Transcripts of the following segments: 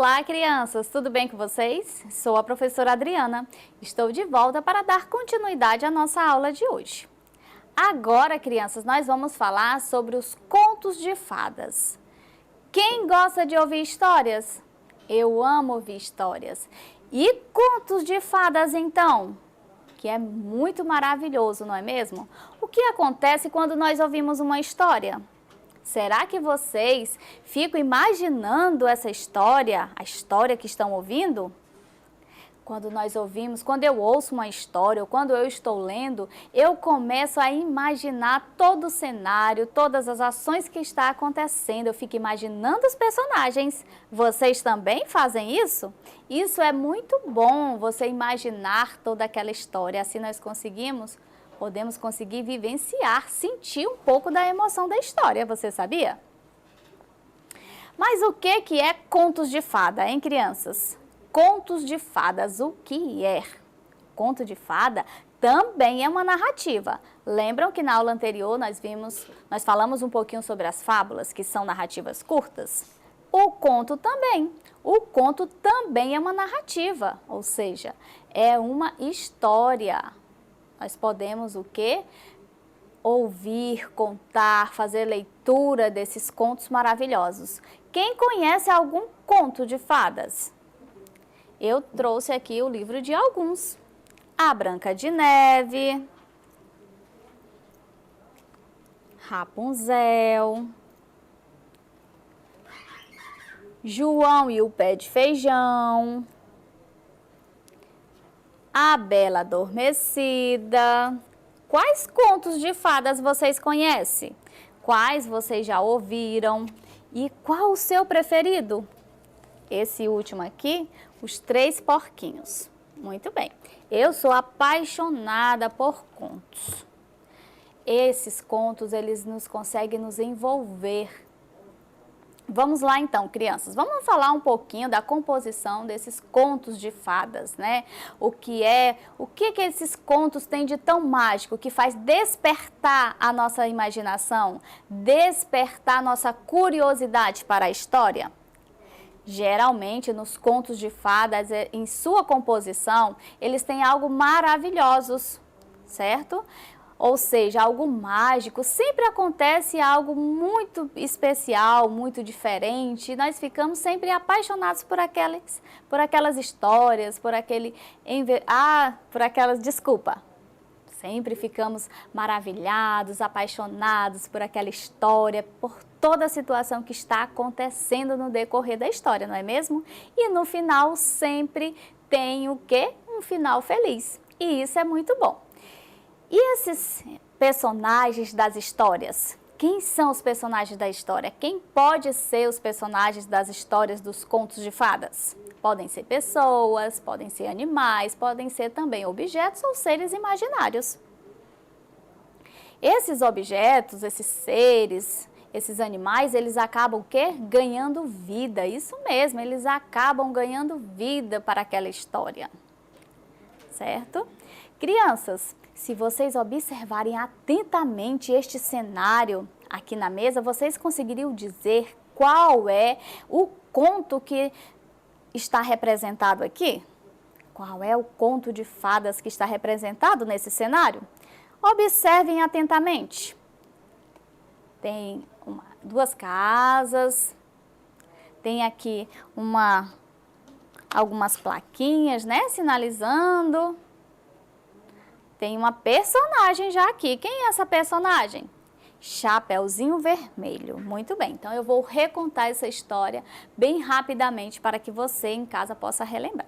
Olá, crianças! Tudo bem com vocês? Sou a professora Adriana. Estou de volta para dar continuidade à nossa aula de hoje. Agora, crianças, nós vamos falar sobre os contos de fadas. Quem gosta de ouvir histórias? Eu amo ouvir histórias. E contos de fadas, então? Que é muito maravilhoso, não é mesmo? O que acontece quando nós ouvimos uma história? Será que vocês ficam imaginando essa história, a história que estão ouvindo? Quando eu ouço uma história ou quando eu estou lendo, eu começo a imaginar todo o cenário, todas as ações que está acontecendo. Eu fico imaginando os personagens. Vocês também fazem isso? Isso é muito bom, você imaginar toda aquela história. Assim nós podemos conseguir vivenciar, sentir um pouco da emoção da história, você sabia? Mas o que é contos de fada, hein, crianças? Contos de fadas, o que é? Conto de fada também é uma narrativa. Lembram que na aula anterior nós falamos um pouquinho sobre as fábulas, que são narrativas curtas? O conto também. O conto também é uma narrativa, ou seja, é uma história. Nós podemos o quê? Ouvir, contar, fazer leitura desses contos maravilhosos. Quem conhece algum conto de fadas? Eu trouxe aqui o livro de alguns. A Branca de Neve, Rapunzel, João e o Pé de Feijão, A Bela Adormecida. Quais contos de fadas vocês conhecem? Quais vocês já ouviram? E qual o seu preferido? Esse último aqui, Os Três Porquinhos. Muito bem. Eu sou apaixonada por contos. Esses contos, eles conseguem nos envolver. Vamos lá então, crianças, vamos falar um pouquinho da composição desses contos de fadas, né? O que esses contos têm de tão mágico, que faz despertar a nossa imaginação, despertar a nossa curiosidade para a história? Geralmente, nos contos de fadas, em sua composição, eles têm algo maravilhosos, certo? Ou seja, algo mágico, sempre acontece algo muito especial, muito diferente. Nós ficamos sempre apaixonados por aquelas histórias, Sempre ficamos maravilhados, apaixonados por aquela história, por toda a situação que está acontecendo no decorrer da história, não é mesmo? E no final sempre tem o quê? Um final feliz. E isso é muito bom. E esses personagens das histórias? Quem são os personagens da história? Quem pode ser os personagens das histórias dos contos de fadas? Podem ser pessoas, podem ser animais, podem ser também objetos ou seres imaginários. Esses objetos, esses seres, esses animais, eles acabam o quê? Ganhando vida. Isso mesmo, eles acabam ganhando vida para aquela história. Certo? Crianças, se vocês observarem atentamente este cenário aqui na mesa, vocês conseguiriam dizer qual é o conto que está representado aqui? Qual é o conto de fadas que está representado nesse cenário? Observem atentamente. Tem duas casas, tem aqui algumas plaquinhas, né, sinalizando. Tem uma personagem já aqui. Quem é essa personagem? Chapeuzinho Vermelho. Muito bem, então eu vou recontar essa história bem rapidamente para que você em casa possa relembrar.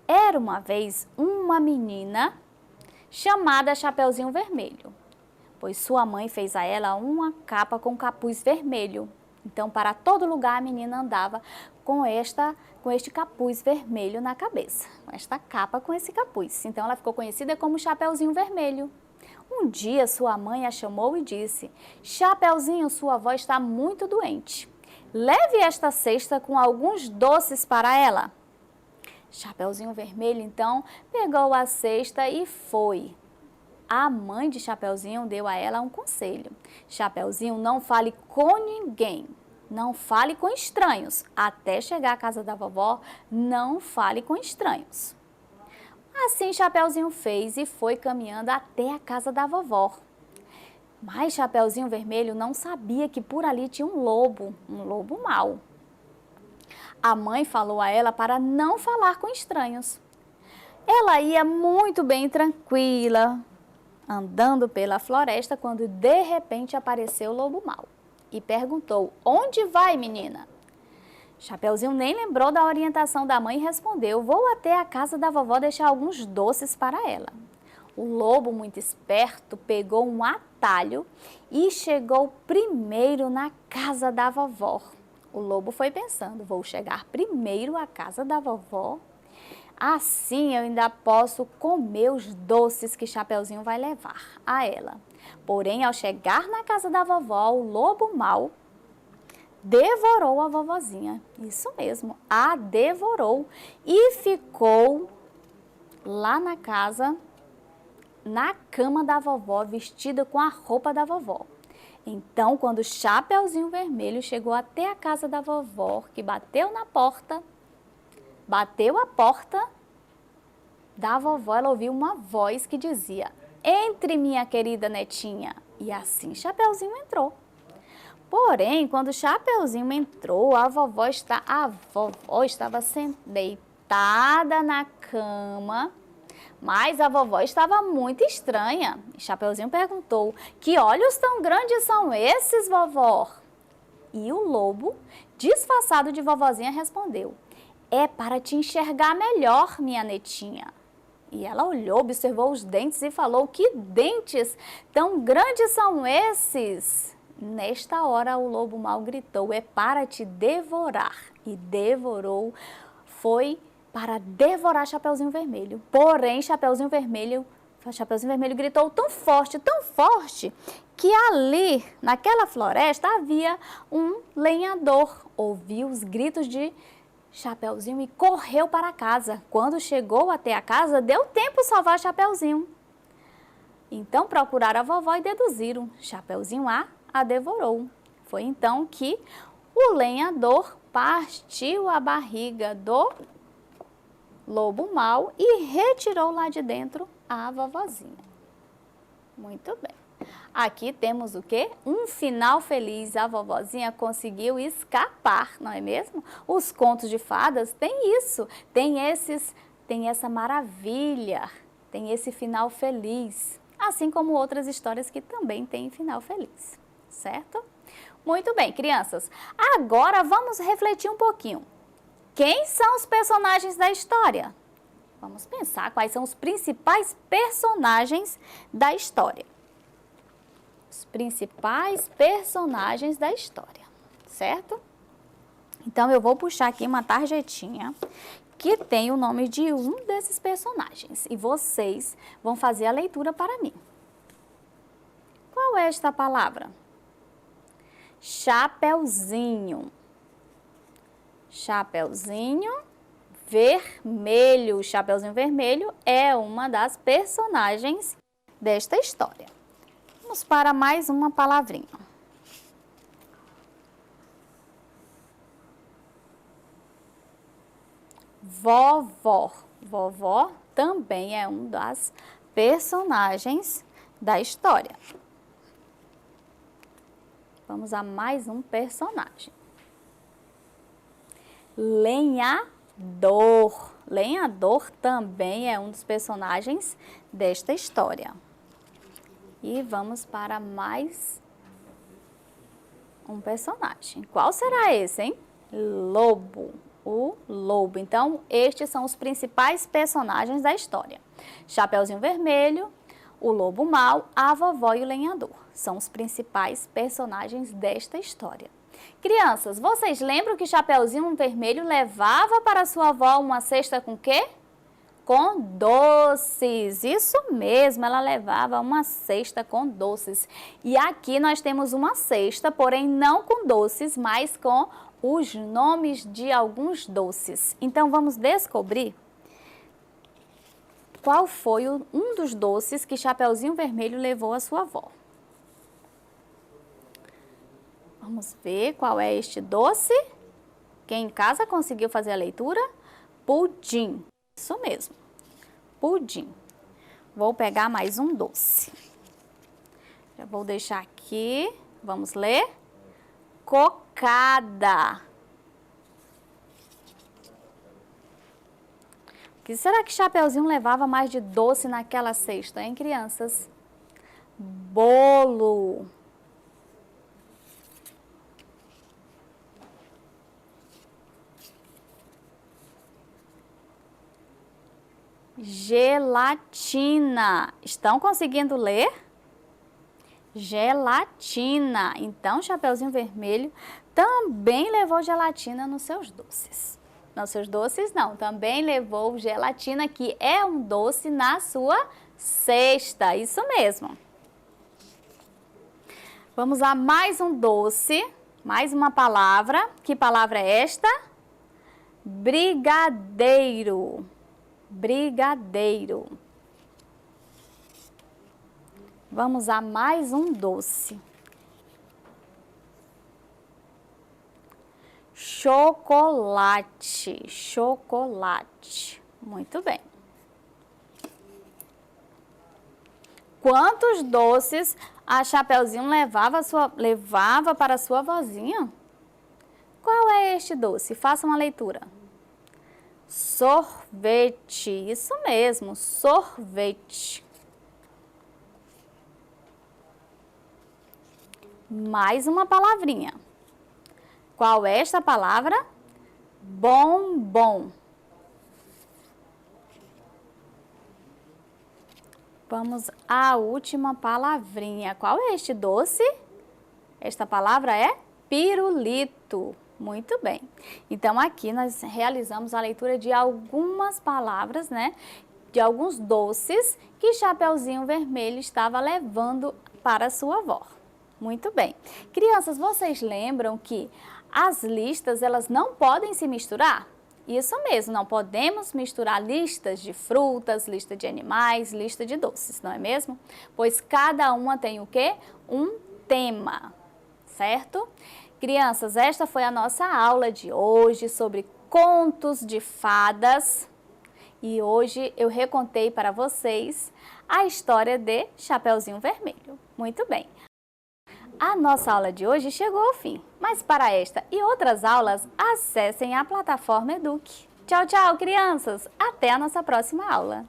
Era uma vez uma menina chamada Chapeuzinho Vermelho, pois sua mãe fez a ela uma capa com capuz vermelho. Então, para todo lugar a menina andava com este capuz vermelho na cabeça, com esta capa com esse capuz. Então, ela ficou conhecida como Chapeuzinho Vermelho. Um dia, sua mãe a chamou e disse: Chapeuzinho, sua avó está muito doente. Leve esta cesta com alguns doces para ela. Chapeuzinho Vermelho, então, pegou a cesta e foi. A mãe de Chapeuzinho deu a ela um conselho. Chapeuzinho, não fale com ninguém. não fale com estranhos. Até chegar à casa da vovó, não fale com estranhos. Assim Chapeuzinho fez e foi caminhando até a casa da vovó. Mas Chapeuzinho Vermelho não sabia que por ali tinha um lobo mau. A mãe falou a ela para não falar com estranhos. Ela ia muito bem tranquila, andando pela floresta, quando de repente apareceu o lobo mau e perguntou: "Onde vai, menina?" Chapeuzinho nem lembrou da orientação da mãe e respondeu: "Vou até a casa da vovó deixar alguns doces para ela." O lobo, muito esperto, pegou um atalho e chegou primeiro na casa da vovó. O lobo foi pensando: vou chegar primeiro à casa da vovó, assim eu ainda posso comer os doces que Chapeuzinho vai levar a ela. Porém, ao chegar na casa da vovó, o lobo mau devorou a vovozinha. Isso mesmo, a devorou e ficou lá na casa, na cama da vovó, vestida com a roupa da vovó. Então, quando Chapeuzinho Vermelho chegou até a casa da vovó, que bateu a porta da vovó, ela ouviu uma voz que dizia: "Entre, minha querida netinha." E assim Chapeuzinho entrou. Porém, quando Chapeuzinho entrou, a vovó estava deitada na cama, mas a vovó estava muito estranha. E Chapeuzinho perguntou: "Que olhos tão grandes são esses, vovó?" E o lobo, disfarçado de vovozinha, respondeu: "É para te enxergar melhor, minha netinha." E ela olhou, observou os dentes e falou: "Que dentes tão grandes são esses?" Nesta hora, o lobo mau gritou: "É para te devorar." E devorou, foi para devorar Chapeuzinho Vermelho. Porém, Chapeuzinho Vermelho gritou tão forte, que ali, naquela floresta, havia um lenhador. Ouviu os gritos de Chapeuzinho e correu para casa. Quando chegou até a casa, deu tempo de salvar Chapeuzinho. Então procuraram a vovó e deduziram: Chapeuzinho a devorou. Foi então que o lenhador partiu a barriga do lobo mau e retirou lá de dentro a vovozinha. Muito bem. Aqui temos o quê? Um final feliz. A vovozinha conseguiu escapar, não é mesmo? Os contos de fadas têm isso, tem essa maravilha, tem esse final feliz, assim como outras histórias que também têm final feliz, certo? Muito bem, crianças. Agora vamos refletir um pouquinho. Quem são os personagens da história? Vamos pensar quais são os principais personagens da história. Os principais personagens da história, certo? Então, eu vou puxar aqui uma tarjetinha que tem o nome de um desses personagens e vocês vão fazer a leitura para mim. Qual é esta palavra? Chapeuzinho. Chapeuzinho Vermelho. Chapeuzinho Vermelho é uma das personagens desta história. Vamos para mais uma palavrinha. Vovó. Vovó também é um das personagens da história. Vamos a mais um personagem. Lenhador. Lenhador também é um dos personagens desta história. E vamos para mais um personagem. Qual será esse, hein? Lobo. O lobo. Então, estes são os principais personagens da história. Chapeuzinho Vermelho, o lobo mau, a vovó e o lenhador. São os principais personagens desta história. Crianças, vocês lembram que Chapeuzinho Vermelho levava para sua avó uma cesta com quê? Com doces. Isso mesmo, ela levava uma cesta com doces. E aqui nós temos uma cesta, porém não com doces, mas com os nomes de alguns doces. Então, vamos descobrir qual foi um dos doces que Chapeuzinho Vermelho levou à sua avó. Vamos ver qual é este doce. Quem em casa conseguiu fazer a leitura? Pudim. Isso mesmo, pudim. Vou pegar mais um doce. Já vou deixar aqui. Vamos ler? Cocada. O que será que Chapeuzinho levava mais de doce naquela cesta, hein, crianças? Bolo. Gelatina. Estão conseguindo ler? Gelatina. Então, Chapeuzinho Vermelho também levou gelatina nos seus doces. Nos seus doces, não. Também levou gelatina, que é um doce na sua cesta. Isso mesmo. Vamos a mais um doce, mais uma palavra. Que palavra é esta? Brigadeiro. Brigadeiro. Vamos a mais um doce. Chocolate. Chocolate. Muito bem. Quantos doces a Chapeuzinho levava para a sua vozinha? Qual é este doce? Faça uma leitura. Sorvete. Isso mesmo, sorvete. Mais uma palavrinha. Qual é esta palavra? Bombom. Vamos à última palavrinha. Qual é este doce? Esta palavra é pirulito. Muito bem. Então, aqui nós realizamos a leitura de algumas palavras, né? De alguns doces que Chapeuzinho Vermelho estava levando para sua avó. Muito bem. Crianças, vocês lembram que as listas, elas não podem se misturar? Isso mesmo, não podemos misturar listas de frutas, lista de animais, lista de doces, não é mesmo? Pois cada uma tem o quê? Um tema, certo? Crianças, esta foi a nossa aula de hoje sobre contos de fadas. E hoje eu recontei para vocês a história de Chapeuzinho Vermelho. Muito bem. A nossa aula de hoje chegou ao fim, mas para esta e outras aulas, acessem a plataforma Eduque. Tchau, tchau, crianças! Até a nossa próxima aula!